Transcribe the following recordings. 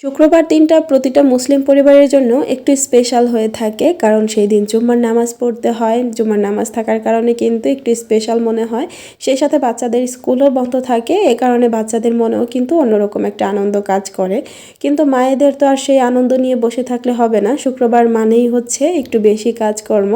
শুক্রবার দিনটা প্রতিটা মুসলিম পরিবারের জন্য একটু স্পেশাল হয়ে থাকে, কারণ সেই দিন জুম্মার নামাজ পড়তে হয়। জুম্মার নামাজ থাকার কারণে কিন্তু একটু স্পেশাল মনে হয়। সেই সাথে বাচ্চাদের স্কুলও বন্ধ থাকে, এ কারণে বাচ্চাদের মনেও কিন্তু অন্যরকম একটা আনন্দ কাজ করে। কিন্তু মায়েদের তো আর সেই আনন্দ নিয়ে বসে থাকলে হবে না। শুক্রবার মানেই হচ্ছে একটু বেশি কাজকর্ম।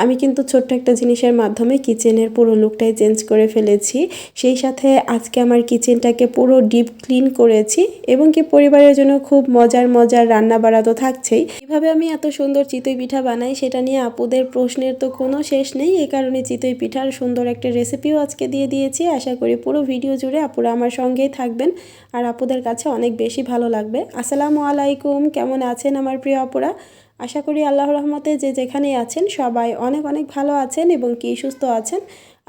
আমি কিন্তু ছোট্ট একটা জিনিসের মাধ্যমে কিচেনের পুরো লুকটাই চেঞ্জ করে ফেলেছি। সেই সাথে আজকে আমার কিচেনটাকে পুরো ডিপ ক্লিন করেছি এবং কি পরিবারের জন্য খুব মজার মজার রান্না বাড়া তো থাকছেই। কিভাবে আমি এত সুন্দর চিতই পিঠা বানাই সেটা নিয়ে আপুদের প্রশ্নের তো কোনো শেষ নেই। এই কারণে চিতই পিঠার সুন্দর একটা রেসিপিও আজকে দিয়ে দিয়েছি। আশা করি পুরো ভিডিও জুড়ে আপুরা আমার সঙ্গেই থাকবেন আর আপুদের কাছে অনেক বেশি ভালো লাগবে। আসসালামু আলাইকুম, কেমন আছেন আমার প্রিয় আপুরা? আশা করি আল্লাহর রহমতে যে যেখানেই আছেন সবাই অনেক অনেক ভালো আছেন এবং কি সুস্থ আছেন।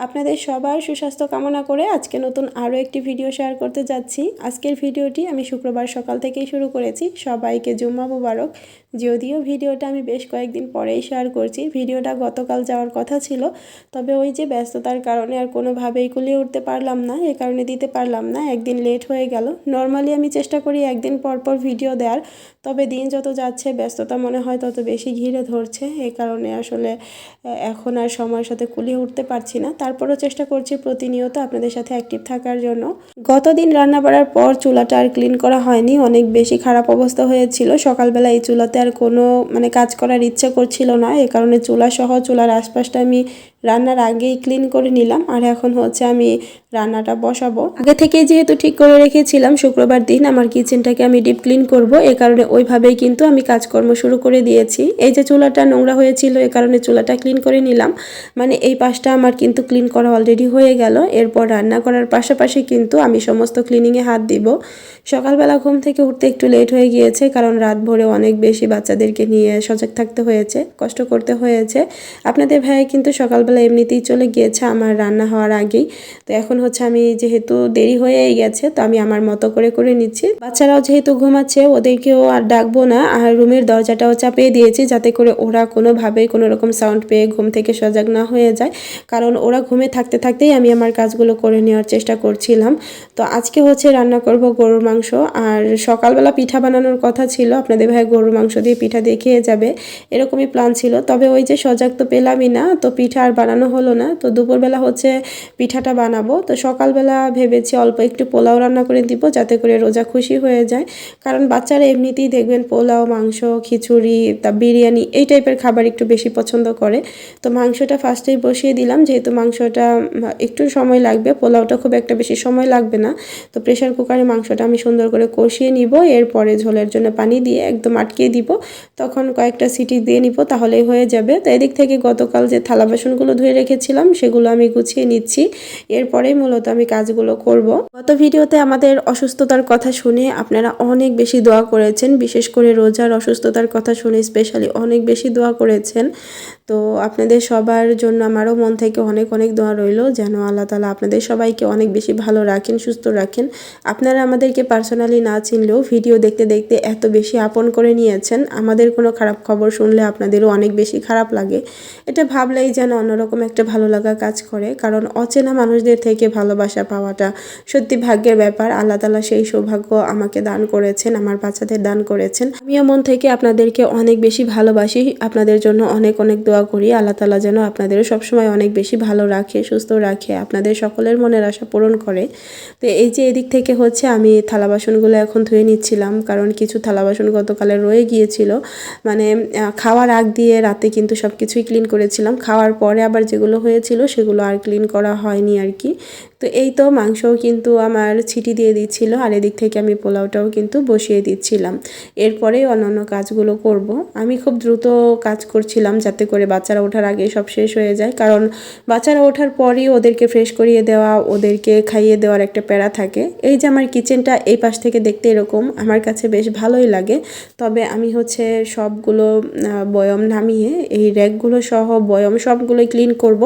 আপনাদের সবার সুস্বাস্থ্য কামনা করে আজকে নতুন আরও একটি ভিডিও শেয়ার করতে যাচ্ছি। আজকের ভিডিওটি আমি শুক্রবার সকাল থেকেই শুরু করেছি। সবাইকে জুম্মা মুবারক। যদিও ভিডিওটা আমি বেশ কয়েকদিন পরেই শেয়ার করছি। ভিডিওটা গতকাল যাওয়ার কথা ছিল, তবে ওই যে ব্যস্ততার কারণে আর কোনোভাবেই কুলিয়ে উঠতে পারলাম না, এ কারণে দিতে পারলাম না। একদিন লেট হয়ে গেল। নর্মালি আমি চেষ্টা করি একদিন পর পর ভিডিও দেওয়ার, তবে দিন যত যাচ্ছে ব্যস্ততা মনে হয় তত বেশি ঘিরে ধরছে। এই কারণে আসলে এখন আর সময়ের সাথে কুলিয়ে উঠতে পারছি না। তারপরও চেষ্টা করছি প্রতিনিয়ত আপনাদের সাথে অ্যাক্টিভ থাকার জন্য। গতদিন রান্না বাড়ার পর চুলাটা আর ক্লিন করা হয়নি, অনেক বেশি খারাপ অবস্থা হয়েছিল। সকালবেলা এই চুলাতে আর কোনো কাজ করার ইচ্ছা করছিল না, এ কারণে চুলা সহ চুলার আশপাশটা আমি রান্নার আগেই ক্লিন করে নিলাম। আর এখন হচ্ছে আমি রান্নাটা বসাবো। আগে থেকেই যেহেতু ঠিক করে রেখেছিলাম শুক্রবার দিন আমার কিচেনটাকে আমি ডিপ ক্লিন করব, এ কারণে ওইভাবেই কিন্তু আমি কাজকর্ম শুরু করে দিয়েছি। এই যে চুলাটা নোংরা হয়েছিল, এ কারণে চুলাটা ক্লিন করে নিলাম। এই পাশটা আমার কিন্তু ক্লিন করা অলরেডি হয়ে গেল। এরপর রান্না করার পাশাপাশি কিন্তু আমি সমস্ত ক্লিনিংয়ে হাত দিব। সকালবেলা ঘুম থেকে উঠতে একটু লেট হয়ে গিয়েছে, কারণ রাত ভোরে অনেক বেশি বাচ্চাদেরকে নিয়ে সজাগ থাকতে হয়েছে, কষ্ট করতে হয়েছে। আপনাদের ভাই কিন্তু সকালবেলা এমনিতেই চলে গিয়েছে আমার রান্না হওয়ার আগেই। তো এখন হচ্ছে আমি যেহেতু দেরি হয়েই গেছে, তো আমি আমার মতো করে করে নিচ্ছি। বাচ্চারাও যেহেতু ঘুমাচ্ছে, ওদেরকেও আর ডাকবো না, আর রুমের দরজাটাও চাপিয়ে দিয়েছি যাতে করে ওরা কোনোভাবেই কোনো রকম সাউন্ড পেয়ে ঘুম থেকে সজাগ না হয়ে যায়, কারণ ওরা ঘুমে থাকতে থাকতেই আমি আমার কাজগুলো করে নেওয়ার চেষ্টা করছিলাম। তো আজকে হচ্ছে রান্না করব গরুর মাংস। আর সকালবেলা পিঠা বানানোর কথা ছিল, আপনাদের ভাই গরুর মাংস দিয়ে পিঠা দিয়ে খেয়ে যাবে এরকমই প্ল্যান ছিল। তবে ওই যে সজাগ তো পেলামই না, তো পিঠা আর বানানো হলো না। তো দুপুরবেলা হচ্ছে পিঠাটা বানাবো। তো সকালবেলা ভেবেছি অল্প একটু পোলাও রান্না করে দিব যাতে করে রোজা খুশি হয়ে যায়, কারণ বাচ্চারা এমনিতেই দেখবেন পোলাও, মাংস, খিচুড়ি, তা বিরিয়ানি এই টাইপের খাবার একটু বেশি পছন্দ করে। তো মাংসটা ফার্স্টেই বসিয়ে দিলাম, যেহেতু মাংসটা একটু সময় লাগবে, পোলাওটা খুব একটা বেশি সময় লাগবে না। তো প্রেশার কুকারে মাংসটা আমি সুন্দর করে কষিয়ে নিব, এরপরে ঝোলের জন্য পানি দিয়ে একদম আটকিয়ে দিব। তখন কয়েকটা সিটি দিয়ে নিব, তাহলেই হয়ে যাবে। তো এদিক থেকে গতকাল যে থালা বাসনগুলো ধুয়ে রেখেছিলাম সেগুলো আমি গুছিয়ে নিচ্ছি, এরপরেই মূলত আমি কাজগুলো করব। গত ভিডিওতে আমাদের অসুস্থতার কথা শুনে আপনারা অনেক বেশি দোয়া করেছেন, বিশেষ করে রোজার অসুস্থতার কথা শুনে স্পেশালি অনেক বেশি দোয়া করেছেন। তো আপনাদের সবার জন্য আমারও মন থেকে অনেক অনেক দোয়া রইল, যেন আল্লাহ তাআলা আপনাদের সবাইকে অনেক বেশি ভালো রাখেন, সুস্থ রাখেন। আপনারা আমাদেরকে পার্সোনালি না চিনলেও ভিডিও দেখতে দেখতে এত বেশি আপন করে নিয়েছেন, আমাদের কোনো খারাপ খবর শুনলে আপনাদেরও অনেক বেশি খারাপ লাগে। এটা ভাবলেই যেন অন্যরকম একটা ভালো লাগা কাজ করে, কারণ অচেনা মানুষদের থেকে ভালোবাসা পাওয়াটা সত্যি ভাগ্যের ব্যাপার। আল্লাহ তাআলা সেই সৌভাগ্য আমাকে দান করেছেন, আমার বাচ্চাদের দান করেছেন। আমিও মন থেকে আপনাদেরকে অনেক বেশি ভালোবাসি, আপনাদের জন্য অনেক অনেক দোয়া করি। আল্লাহ তাআলা যেন আপনাদেরও সবসময় অনেক বেশি ভালো রাখে, সুস্থ রাখে, আপনাদের সকলের মনের আশা পূরণ করে। তো এই যে এদিক থেকে হচ্ছে আমি থালা বাসনগুলো এখন ধুয়ে নিচ্ছিলাম, কারণ কিছু থালা বাসন গতকালে রয়ে গিয়েছিল। খাওয়ার আগ দিয়ে রাতে কিন্তু সব কিছুই ক্লিন করেছিলাম, খাওয়ার পরে আবার যেগুলো হয়েছিল সেগুলো আর ক্লিন করা হয়নি আর কি। তো এই তো মাংসও কিন্তু আমার ছিটি দিয়ে দিচ্ছিল, আর এদিক থেকে আমি পোলাওটাও কিন্তু বসিয়ে দিচ্ছিলাম। এরপরেই অন্যান্য কাজগুলো করব। আমি খুব দ্রুত কাজ করছিলাম যাতে করে বাচ্চারা ওঠার আগে সব শেষ হয়ে যায়, কারণ বাচ্চারা ওঠার পরই ওদেরকে ফ্রেশ করিয়ে দেওয়া, ওদেরকে খাইয়ে দেওয়ার একটা প্যারা থাকে। এই যে আমার কিচেনটা এই পাশ থেকে দেখতে এরকম, আমার কাছে বেশ ভালোই লাগে। তবে আমি হচ্ছে সবগুলো বয়ম নামিয়ে এই র্যাকগুলো সহ বয়ম সবগুলোই ক্লিন করব।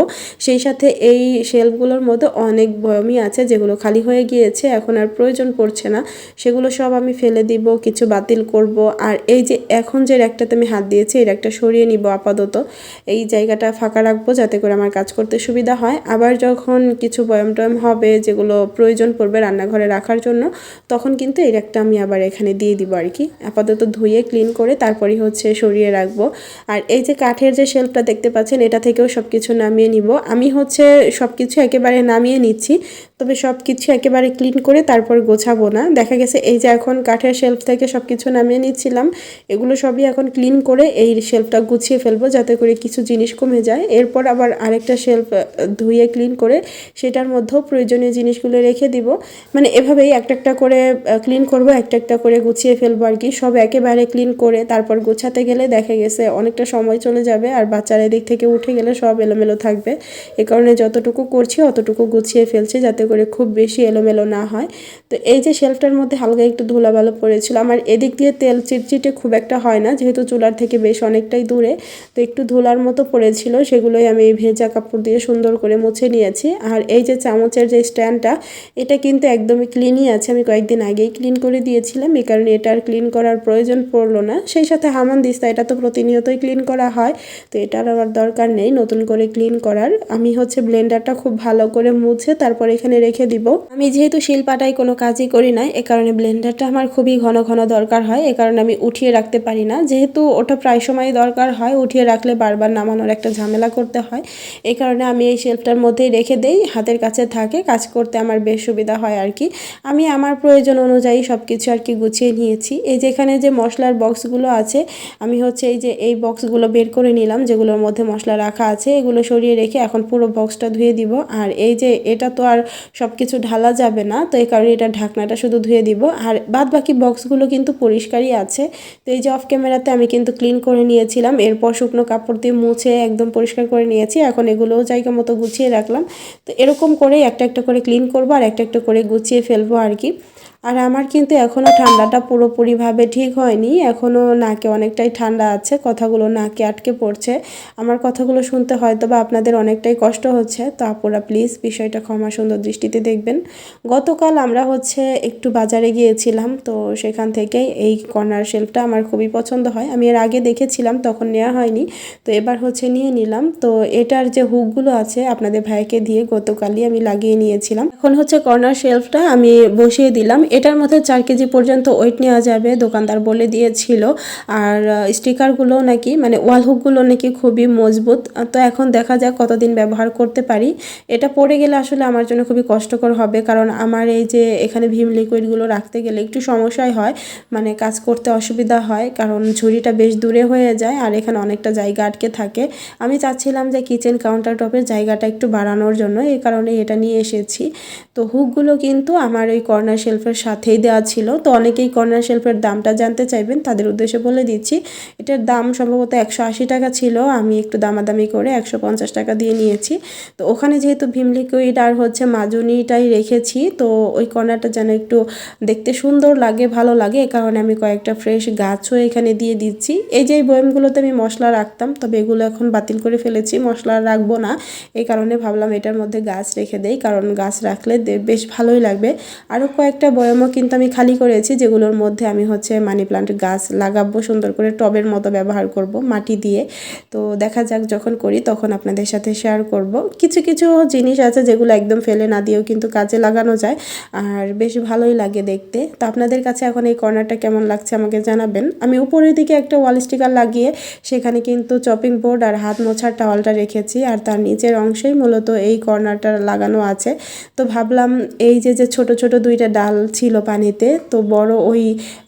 সেই সাথে এই শেলফগুলোর মধ্যে অনেক বয়মই আছে যেগুলো খালি হয়ে গিয়েছে, এখন আর প্রয়োজন পড়ছে না, সেগুলো সব আমি ফেলে দিব, কিছু বাতিল করব। আর এই যে এখন যে র্যাকটাতে আমি হাত দিয়েছি এই র্যাকটা সরিয়ে নিব আপাতত, এই জায়গাটা ফাঁকা রাখবো যাতে করে আমার কাজ করতে সুবিধা হয়। আবার যখন কিছু বয়ম টয়ম হবে যেগুলো প্রয়োজন পড়বে রান্নাঘরে রাখার জন্য, তখন কিন্তু এই র্যাকটা আমি আবার এখানে দিয়ে দিব আর কি। আপাতত ধুয়ে ক্লিন করে তারপরই হচ্ছে সরিয়ে রাখবো। আর এই যে কাঠের যে শেলফটা দেখতে পাচ্ছেন এটা থেকেও সব কিছু নামিয়ে নিব। আমি হচ্ছে সব কিছু একেবারে নামিয়ে নিচ্ছি, তবে সব কিছু একেবারে ক্লিন করে তারপর গোছাবো না। দেখা গেছে এই যে এখন কাঠের শেলফ থেকে সব কিছু নামিয়ে নিচ্ছিলাম, এগুলো সবই এখন ক্লিন করে এই শেলফটা গুছিয়ে ফেলবো যাতে করে কিছু জিনিস কমে যায়। এরপর আবার আরেকটা শেলফ ধুয়ে ক্লিন করে সেটার মধ্যেও প্রয়োজনীয় জিনিসগুলো রেখে দিব। মানে এভাবেই একটা একটা করে ক্লিন করব, একটা একটা করে গুছিয়ে ফেলবো আর কি। সব একেবারে ক্লিন করে তারপর গোছাতে গেলে দেখা গেছে অনেকটা সময় চলে যাবে, আর বাচ্চারা এদিক থেকে উঠে গেলে সব এলোমেলো থাকবে। এ কারণে যতটুকু করছি অতটুকু গুছিয়ে ফেলছি যাতে করে খুব বেশি এলোমেলো না হয়। তো এই যে শেলফটার মধ্যে হালকা একটু ধুলাবালো পড়েছিল, আমার এদিক দিয়ে তেল চিটচিটে খুব একটা হয় না যেহেতু চুলার থেকে বেশ অনেকটাই দূরে, তো একটু ধুলার মতো পড়েছিল, সেগুলোই আমি ভেজা কাপড় দিয়ে সুন্দর করে মুছে নিয়েছি। আর এই যে চামচের যে স্ট্যান্ডটা এটা কিন্তু একদমই ক্লিনই আছে, আমি কয়েকদিন আগেই ক্লিন করে দিয়েছিলাম, এই কারণে এটা আর ক্লিন করার প্রয়োজন পড়লো না। সেই সাথে হামানদিস্তা এটা তো প্রতিনিয়তই ক্লিন করা হয়, তো এটার আবার দরকার নেই নতুন করে ক্লিন করার। আমি হচ্ছে ব্লেন্ডারটা খুব ভালো করে মুছে তারপর এখানে রেখে দিব। আমি যেহেতু শিলপাটায় কোনো কাজই করি না এ কারণে ব্লেন্ডারটা আমার খুবই ঘন ঘন দরকার হয়, এ কারণে আমি উঠিয়ে রাখতে পারি না, যেহেতু ওটা প্রায় সময় দরকার হয়, উঠিয়ে রাখলে বারবার নামানোর একটা ঝামেলা করতে হয়। এই কারণে আমি এই শেলফটার মধ্যেই রেখে দেই, হাতের কাছে থাকে, কাজ করতে আমার বেশ সুবিধা হয় আর কি। আমি আমার প্রয়োজন অনুযায়ী সব কিছু আর কি গুছিয়ে নিয়েছি। এই যেখানে যে মশলার বক্সগুলো আছে আমি হচ্ছে এই যে এই বক্সগুলো বের করে নিলাম যেগুলোর মধ্যে মশলা রাখা আছে, এগুলো সরিয়ে রেখে এখন পুরো বক্সটা ধুয়ে দিব। আর এই যে এটা তো আর সব কিছু ঢালা যাবে না, তো এই কারণে এটা ঢাকনাটা শুধু ধুয়ে দিব, আর বাদ বাকি বক্সগুলো কিন্তু পরিষ্কারই আছে। তো এই যে অফ ক্যামেরাতে আমি কিন্তু ক্লিন করে নিয়েছিলাম, এরপর শুকনো কাপড় দিয়ে মুছে একদম পরিষ্কার করে নিয়েছি, এখন এগুলোও জায়গা মতো গুছিয়ে রাখলাম। তো এরকম করে একটা একটা করে ক্লিন করবো আর একটা একটা করে গুছিয়ে ফেলবো আর কি। আর আমার কিন্তু এখনও ঠান্ডাটা পুরোপুরিভাবে ঠিক হয়নি, এখনও নাকে অনেকটাই ঠান্ডা আছে, কথাগুলো নাকে আটকে পড়ছে। আমার কথাগুলো শুনতে হয়তো বা আপনাদের অনেকটাই কষ্ট হচ্ছে, তো আপুরা প্লিজ বিষয়টা ক্ষমা সুন্দর দৃষ্টিতে দেখবেন। গতকাল আমরা হচ্ছে একটু বাজারে গিয়েছিলাম, তো সেখান থেকে এই কর্নার শেলফটা আমার খুবই পছন্দ হয়, আমি এর আগে দেখেছিলাম তখন নেওয়া হয়নি, তো এবার হচ্ছে নিয়ে নিলাম। তো এটার যে হুকগুলো আছে আপনাদের ভাইকে দিয়ে গতকালই আমি লাগিয়ে নিয়েছিলাম। এখন হচ্ছে কর্নার শেলফটা আমি বসিয়ে দিলাম, এটার মধ্যে 4 কেজি পর্যন্ত ওয়েট নেওয়া যাবে দোকানদার বলে দিয়েছিল। আর স্টিকারগুলো নাকি মানে ওয়াল হুকগুলো নাকি খুবই মজবুত, তো এখন দেখা যাক কতদিন ব্যবহার করতে পারি। এটা পড়ে গেলে আসলে আমার জন্য খুবই কষ্টকর হবে, কারণ আমার এই যে এখানে ভীম লিকুইডগুলো রাখতে গেলে একটু সমস্যাই হয়, মানে কাজ করতে অসুবিধা হয়, কারণ ঝুড়িটা বেশ দূরে হয়ে যায় আর এখানে অনেকটা জায়গা আটকে থাকে। আমি চাচ্ছিলাম যে কিচেন কাউন্টার টপের জায়গাটা একটু বাড়ানোর জন্য, এই কারণে এটা নিয়ে এসেছি। তো হুকগুলো কিন্তু আমার ওই কর্নার শেলফের সাথেই দেওয়া ছিল, তো অনেকেই কর্নার শেলফের দামটা জানতে চাইবেন, তাদের উদ্দেশ্যে বলে দিচ্ছি। এটার দাম সম্ভবত 180 টাকা ছিল, আমি একটু দামাদামি করে 150 টাকা দিয়ে নিয়েছি। তো ওখানে যেহেতু ভীম লিকুইড আর হচ্ছে মাজুনিটাই রেখেছি, তো ওই কর্নারটা যেন একটু দেখতে সুন্দর লাগে, ভালো লাগে, এ কারণে আমি কয়েকটা ফ্রেশ গাছও এখানে দিয়ে দিচ্ছি। এই যে বয়মগুলোতে আমি মশলা রাখতাম, তবে এগুলো এখন বাতিল করে ফেলেছি, মশলা রাখবো না, এই কারণে ভাবলাম এটার মধ্যে গাছ রেখে দেই, কারণ গাছ রাখলে বেশ ভালোই লাগবে। আরও কয়েকটা বয়মও কিন্তু আমি খালি করেছি যেগুলোর মধ্যে আমি হচ্ছে মানি প্লান্ট গাছ লাগাবো, সুন্দর করে টবের মতো ব্যবহার করব মাটি দিয়ে। তো দেখা যাক যখন করি তখন আপনাদের সাথে শেয়ার করব। কিছু কিছু জিনিস আছে যেগুলো একদম ফেলে না দিয়েও কিন্তু কাজে লাগানো যায়, আর বেশ ভালোই লাগে দেখতে। তো আপনাদের কাছে এখন এই কর্নারটা কেমন লাগছে আমাকে জানাবেন। আমি উপরের দিকে একটা ওয়াল স্টিকার লাগিয়ে সেখানে কিন্তু চপিং বোর্ড আর হাত মোছার টাওয়ালটা রেখেছি, আর তার নিচের অংশেই মূলত এই কর্নারটা লাগানো আছে। তো ভাবলাম এই যে যে ছোট ছোট দুইটা ডাল ছিল পানিতে, তো বড় ওই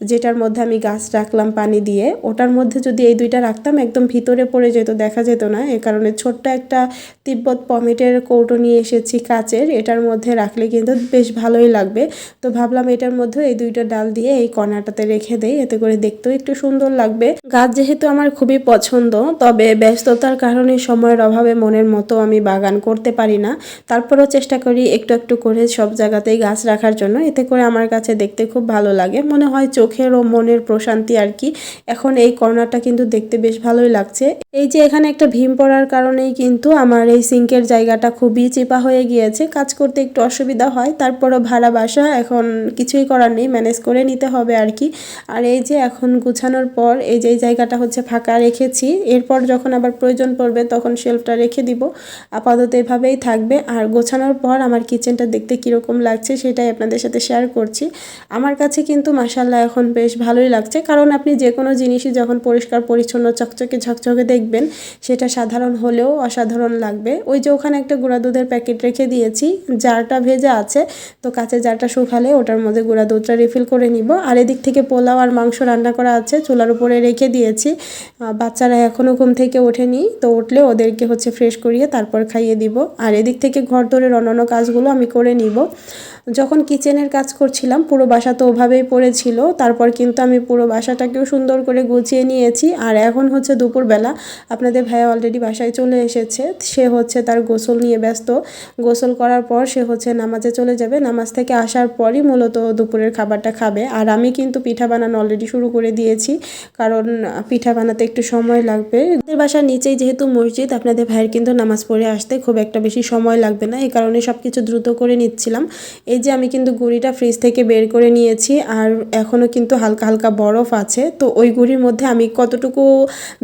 যেটার মধ্যে আমি গাছ রাখলাম পানি দিয়ে, ওটার মধ্যে যদি এই দুইটা রাখতাম একদম ভিতরে পড়ে যেত, দেখা যেত না, এ কারণে ছোট্ট একটা তিব্বত পমেটের কৌটো নিয়ে এসেছি কাচের, এটার মধ্যে রাখলে কিন্তু বেশ ভালোই লাগবে। তো ভাবলাম এটার মধ্যে এই দুইটা ডাল দিয়ে এই কর্নারটাতে রেখে দেই, এতে করে দেখতেও একটু সুন্দর লাগবে। গাছ যেহেতু আমার খুবই পছন্দ, তবে ব্যস্ততার কারণে সময়ের অভাবে মনের মতো আমি বাগান করতে পারি না, তারপরেও চেষ্টা করি একটু একটু করে সব জায়গাতেই গাছ রাখার জন্য, এতে করে আমার কাছে দেখতে খুব ভালো লাগে, মনে হয় চোখের ও মনের প্রশান্তি আর কি। এখন এই কর্নারটা কিন্তু দেখতে বেশ ভালোই লাগছে। এই যে এখানে একটা ভীম পড়ার কারণেই কিন্তু আমার এই সিঙ্কের জায়গাটা খুবই চিপা হয়ে গিয়েছে, কাজ করতে একটু অসুবিধা হয়। তারপরও ভাড়া বাসা, এখন কিছুই করার নেই, ম্যানেজ করে নিতে হবে আর কি। আর এই যে এখন গুছানোর পর এই যে এই জায়গাটা হচ্ছে ফাঁকা রেখেছি, এরপর যখন আবার প্রয়োজন পড়বে তখন শেলফটা রেখে দিব। আপাতত এভাবেই থাকবে। আর গোছানোর পর আমার কিচেনটা দেখতে কীরকম লাগছে সেটাই আপনাদের সাথে শেয়ার করছি। আমার কাছে কিন্তু মাশাআল্লাহ এখন বেশ ভালোই লাগছে, কারণ আপনি যে কোনো জিনিসই যখন পরিষ্কার পরিচ্ছন্ন চকচকে ঝকঝকে দেখবেন সেটা সাধারণ হলেও অসাধারণ লাগবে। ওই যে ওখানে একটা গুঁড়া দুধের প্যাকেট রেখে দিয়েছি, জারটা ভেজা আছে, তো কাঁচের জারটা শুকালে ওটার মধ্যে গুঁড়া দুধটা রিফিল করে নিব। আর এদিক থেকে পোলাও আর মাংস রান্না করা আছে, চুলার উপরে রেখে দিয়েছি। বাচ্চারা এখনও ঘুম থেকে ওঠেনি, তো উঠলে ওদেরকে হচ্ছে ফ্রেশ করিয়ে তারপর খাইয়ে দিব। আর এদিক থেকে ঘর দোরের অন্যান্য কাজগুলো আমি করে নিব। যখন কিচেনের কাজ করছিলাম পুরো বাসা তো ওভাবেই পড়েছিল, তারপর কিন্তু আমি পুরো বাসাটাকেও সুন্দর করে গুছিয়ে নিয়েছি। আর এখন হচ্ছে দুপুরবেলা, আপনাদের ভাইয়া অলরেডি বাসায় চলে এসেছে, সে হচ্ছে তার গোসল নিয়ে ব্যস্ত। গোসল করার পর সে হচ্ছে নামাজে চলে যাবে, নামাজ থেকে আসার পরই মূলত দুপুরের খাবারটা খাবে। আর আমি কিন্তু পিঠা বানানো অলরেডি শুরু করে দিয়েছি, কারণ পিঠা বানাতে একটু সময় লাগবে। আমাদের বাসার নিচেই যেহেতু মসজিদ, আপনাদের ভাইয়ের কিন্তু নামাজ পড়ে আসতে খুব একটা বেশি সময় লাগবে না, এই কারণে সব কিছু দ্রুত করে নিচ্ছিলাম। এই যে আমি কিন্তু গুঁড়িটা ফ্রিজ থেকে বের করে নিয়েছি, আর এখনও কিন্তু হালকা হালকা বরফ আছে। তো ওই গুঁড়ির মধ্যে আমি কতটুকু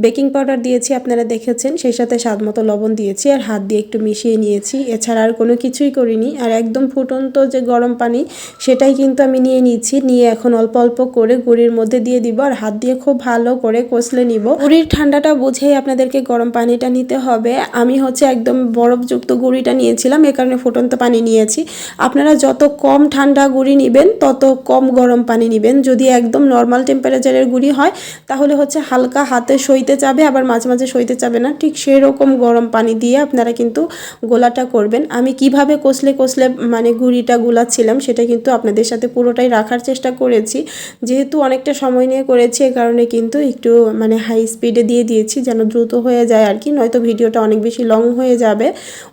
বেকিং পাউডার দিয়েছি আপনারা দেখেছেন, সেই সাথে স্বাদ মতো লবণ দিয়েছি আর হাত দিয়ে একটু মিশিয়ে নিয়েছি, এছাড়া আর কোনো কিছুই করিনি। আর একদম ফুটন্ত যে গরম পানি সেটাই কিন্তু আমি নিয়ে নিচ্ছি, নিয়ে এখন অল্প অল্প করে গুঁড়ির মধ্যে দিয়ে দিব আর হাত দিয়ে খুব ভালো করে কষলে নিব। গুঁড়ির ঠান্ডাটা বুঝেই আপনাদেরকে গরম পানিটা নিতে হবে। আমি হচ্ছে একদম বরফযুক্ত গুঁড়িটা নিয়েছিলাম, এ কারণে ফুটন্ত পানি নিয়েছি। আপনারা যত কম ঠান্ডা গুঁড়ি নেবেন তত কম গরম পানি নেবেন। যদি একদম নর্মাল টেম্পারেচারের গুঁড়ি হয় তাহলে হচ্ছে হালকা হাতে সইতে চাবে, আবার মাঝে মাঝে সইতে চাবে না, ঠিক সেরকম গরম পানি দিয়ে আপনারা কিন্তু গোলাটা করবেন। আমি কিভাবে কষলে কষলে মানে গুঁড়িটা গুলাচ্ছিলাম সেটা কিন্তু আপনাদের সাথে পুরোটাই রাখার চেষ্টা করেছি। যেহেতু অনেকটা সময় নিয়ে করেছি, এ কারণে কিন্তু একটু মানে হাই স্পিডে দিয়ে দিয়েছি যেন দ্রুত হয়ে যায় আর কি, নয়তো ভিডিওটা অনেক বেশি লং হয়ে যাবে।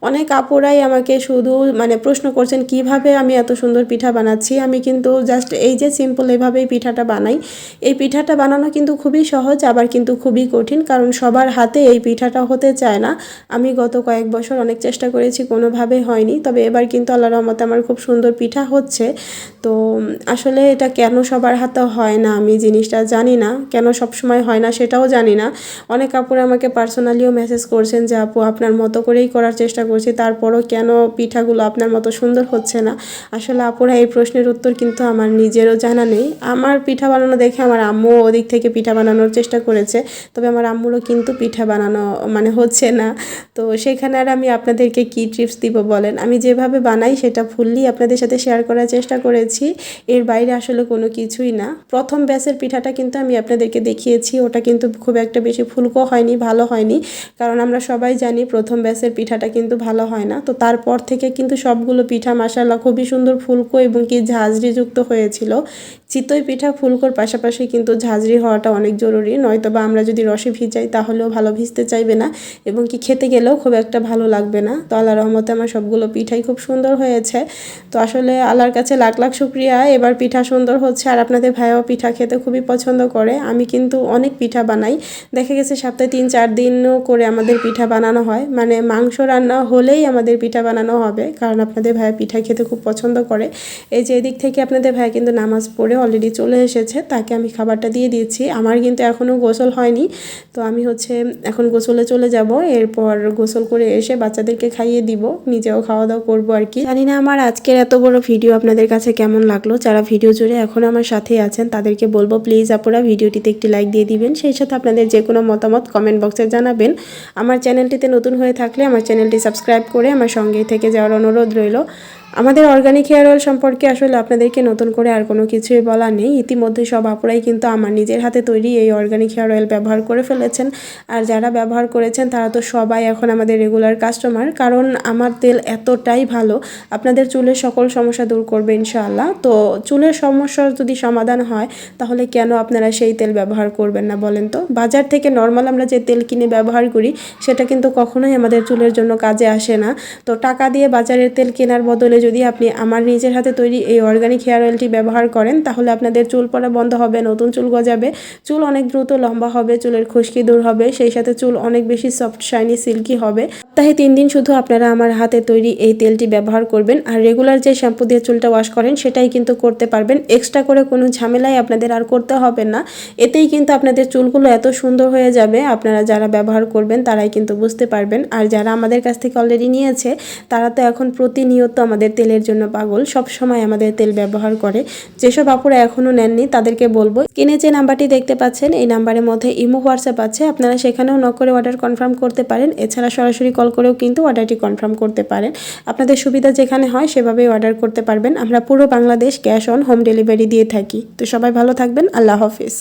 অনেক আপুরাই আমাকে শুধু মানে প্রশ্ন করছেন কিভাবে আমি এত সুন্দর পিঠা বানাচ্ছি। আমি কিন্তু জাস্ট এই যে সিম্পল এভাবেই পিঠাটা বানাই। এই পিঠাটা বানানো কিন্তু খুবই সহজ, আবার কিন্তু খুবই কঠিন, কারণ সবার হাতে এই পিঠাটা হতে চায় না। আমি গত কয়েক বছর অনেক চেষ্টা করেছি, কোনোভাবে হয়নি, তবে এবার কিন্তু আল্লাহর রহমতে আমার খুব সুন্দর পিঠা হচ্ছে। তো আসলে এটা কেন সবার হাতে হয় না আমি জিনিসটা জানি না, কেন সবসময় হয় না সেটাও জানি না। অনেক আপুরা আমাকে পার্সোনালিও মেসেজ করছেন যে আপু আপনার মতো করেই করার চেষ্টা করছি, তারপরও কেন পিঠাগুলো আপনার মতো সুন্দর হচ্ছে না। আসলে আপুরা এই প্রশ্নের উত্তর কিন্তু আমার নিজেরও জানা নেই। আমার পিঠা বানানো দেখে আমার আম্মু ওদিক থেকে পিঠা বানানোর চেষ্টা করেছে, তবে আমার আম্মুরও কিন্তু পিঠা বানানো মানে হচ্ছে না। তো সেখানে আর আমি আপনাদেরকে কি টিপস দিব বলেন। আমি যেভাবে বানাই সেটা ফুললি আপনাদের সাথে শেয়ার করার চেষ্টা করেছি, এর বাইরে আসলে কোনো কিছুই না। প্রথম ব্যাচের পিঠাটা কিন্তু আমি আপনাদেরকে দেখিয়েছি, ওটা কিন্তু খুব একটা বেশি ফুলকো হয়নি, ভালো হয়নি, কারণ আমরা সবাই জানি প্রথম ব্যাচের পিঠাটা কিন্তু ভালো হয় না। তো তারপর থেকে কিন্তু সবগুলো পিঠা মাশাআল্লাহ খুবই সুন্দর ফুলকো এবং কি ঝাঁঝরিযুক্ত হয়েছিল। চিতই পিঠা ফুলকোর পাশাপাশি কিন্তু ঝাঁঝরি হওয়াটা অনেক জরুরি, নয়তো বা আমরা যদি রসে ভিজাই তাহলেও ভালো ভিজতে চাইবে না এবং কি খেতে গেলেও খুব একটা ভালো লাগবে না। তো আল্লাহর রহমতে আমার সবগুলো পিঠাই খুব সুন্দর হয়েছে। তো আসলে আল্লাহর কাছে লাখ লাখ শুকরিয়া, এবার পিঠা সুন্দর হচ্ছে। আর আপনাদের ভাইও পিঠা খেতে খুবই পছন্দ করে। আমি কিন্তু অনেক পিঠা বানাই, দেখা গেছে সপ্তাহে 3-4 দিনও করে আমাদের পিঠা বানানো হয়, মানে মাংস রান্না হলেই আমাদের পিঠা বানানো হবে, কারণ আপনাদের ভাইয়া পিঠা খেতে খুব পছন্দ করে। এই যে এদিক থেকে আপনাদের ভাইয়া কিন্তু নামাজ পড়ে অলরেডি চলে এসেছে, তাকে আমি খাবারটা দিয়ে দিয়েছি। আমার কিন্তু এখনও গোসল হয়নি, তো আমি হচ্ছে এখন গোসলে চলে যাব, এরপর গোসল করে এসে বাচ্চাদেরকে খাইয়ে দিব, নিজেও খাওয়া দাওয়া করবো আর কি। জানি না আমার আজকের এত বড় ভিডিও আপনাদের কাছে কেমন লাগলো। যারা ভিডিও জুড়ে এখন আমার সাথে আছেন তাদেরকে বলবো প্লিজ আপনারা ভিডিওটিতে একটি লাইক দিয়ে দিবেন, সেই সাথে আপনাদের যে কোনো মতামত কমেন্ট বক্সে জানাবেন। আমার চ্যানেলটিতে নতুন হয়ে থাকলে আমার চ্যানেলটি সাবস্ক্রাইব করে আমার সঙ্গেই থেকে যাওয়ার অনুরোধ রইল। আমাদের অর্গানিক হেয়ার অয়েল সম্পর্কে আসলে আপনাদেরকে নতুন করে আর কোনো কিছুই বলা নেই, ইতিমধ্যে সব আপুরাই কিন্তু আমার নিজের হাতে তৈরি এই অর্গানিক হেয়ার অয়েল ব্যবহার করে ফেলেছেন। আর যারা ব্যবহার করেছেন তারা তো সবাই এখন আমাদের রেগুলার কাস্টমার, কারণ আমার তেল এতটাই ভালো আপনাদের চুলের সকল সমস্যা দূর করবে ইনশাআল্লাহ। তো চুলের সমস্যার যদি সমাধান হয় তাহলে কেন আপনারা সেই তেল ব্যবহার করবেন না বলেন তো। বাজার থেকে নর্মাল আমরা যে তেল কিনে ব্যবহার করি সেটা কিন্তু কখনোই আমাদের চুলের জন্য কাজে আসে না। তো টাকা দিয়ে বাজারের তেল কেনার বদলে যদি আপনি আমার নিজের হাতে তৈরি এই অর্গানিক হেয়ার অয়েলটি ব্যবহার করেন তাহলে আপনাদের চুল পড়া বন্ধ হবে, নতুন চুল গজাবে, চুল অনেক দ্রুত লম্বা হবে, চুলের খুশকি দূর হবে, সেই সাথে চুল অনেক বেশি সফট শাইনি সিল্কি হবে। সপ্তাহে 3 দিন শুধু আপনারা আমার হাতে তৈরি এই তেলটি ব্যবহার করবেন, আর রেগুলার যে শ্যাম্পু দিয়ে চুলটা ওয়াশ করেন সেটাই কিন্তু করতে পারবেন। এক্সট্রা করে কোনো ঝামেলাই আপনাদের আর করতে হবে না। এতেই কিন্তু আপনাদের চুলগুলো এত সুন্দর হয়ে যাবে, আপনারা যারা ব্যবহার করবেন তারাই কিন্তু বুঝতে পারবেন। আর যারা আমাদের কাছ থেকে অলরেডি নিয়েছে তারা তো এখন প্রতিনিয়ত আমাদের তেলের জন্য পাগল, সব সময় আমাদের তেল ব্যবহার করে। যেসব আপুরা এখনও নেননি তাদেরকে বলবো, স্ক্রিনে যে নাম্বারটি দেখতে পাচ্ছেন এই নাম্বারের মধ্যে ইমো হোয়াটসঅ্যাপ আছে, আপনারা সেখানেও নক করে অর্ডার কনফার্ম করতে পারেন। এছাড়া সরাসরি কল করেও কিন্তু অর্ডারটি কনফার্ম করতে পারেন। আপনাদের সুবিধা যেখানে হয় সেভাবেই অর্ডার করতে পারবেন। আমরা পুরো Bangladesh cash on home delivery দিয়ে থাকি। তো সবাই ভালো থাকবেন। আল্লাহ হাফিজ।